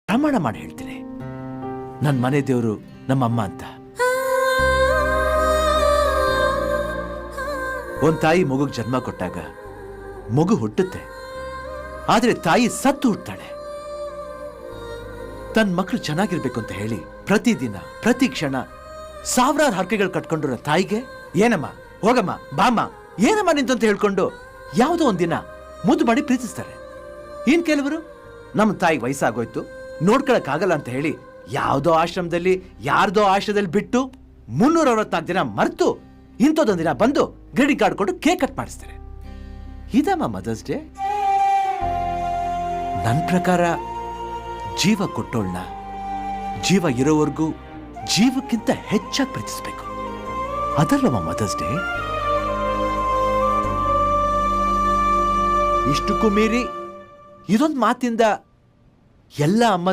ಪ್ರಮಾಣ ಮಾಡಿ ಹೇಳ್ತೀನಿ, ನನ್ನ ಮನೆ ದೇವರು ನಮ್ಮಮ್ಮ ಅಂತ. ಒಂದ್ ತಾಯಿ ಮಗುಗ್ ಜನ್ಮ ಕೊಟ್ಟಾಗ ಮಗು ಹುಟ್ಟುತ್ತೆ, ಆದ್ರೆ ತಾಯಿ ಸತ್ತು ಹುಟ್ಟುತ್ತಾಳೆ. ತನ್ನ ಮಕ್ಕಳು ಚೆನ್ನಾಗಿರ್ಬೇಕು ಅಂತ ಹೇಳಿ ಪ್ರತಿದಿನ ಪ್ರತಿ ಕ್ಷಣ ಸಾವಿರಾರು ಹರಕೆಗಳು ಕಟ್ಕೊಂಡಿರೋ ತಾಯಿಗೆ ಏನಮ್ಮ ಹೋಗಮ್ಮ ಬಾಮ್ಮ ಏನಮ್ಮ ನಿಂತಂತ ಹೇಳ್ಕೊಂಡು ಯಾವುದೋ ಒಂದಿನ ಮುದ್ದು ಮಾಡಿ ಪ್ರೀತಿಸ್ತಾರೆ. ಇನ್ ಕೆಲವರು ನಮ್ಮ ತಾಯಿ ವಯಸ್ಸಾಗೋಯ್ತು ನೋಡ್ಕೊಳಕ್ಕಾಗಲ್ಲ ಅಂತ ಹೇಳಿ ಯಾವುದೋ ಆಶ್ರಮದಲ್ಲಿ ಯಾರ್ದೋ ಆಶ್ರಮದಲ್ಲಿ ಬಿಟ್ಟು 364 ದಿನ ಮರೆತು ಇಂಥದ್ದೊಂದು ದಿನ ಬಂದು ಗ್ರೀಟಿಂಗ್ ಕಾರ್ಡ್ ಕೊಟ್ಟು ಕೇಕ್ ಕಟ್ ಮಾಡಿಸ್ತಾರೆ. ಇದಮ್ಮ ಮದರ್ಸ್ ಡೇ? ನನ್ನ ಪ್ರಕಾರ ಜೀವ ಕೊಟ್ಟೋಳ್ನ ಜೀವ ಇರೋವರೆಗೂ ಜೀವಕ್ಕಿಂತ ಹೆಚ್ಚಾಗಿ ಪ್ರೀತಿಸ್ಬೇಕು. ಅದಲ್ಲಮ್ಮ ಮದರ್ಸ್ ಡೇ. ಇಷ್ಟಕ್ಕೂ ಮೀರಿ ಇದೊಂದು ಮಾತಿಂದ ಎಲ್ಲ ಅಮ್ಮ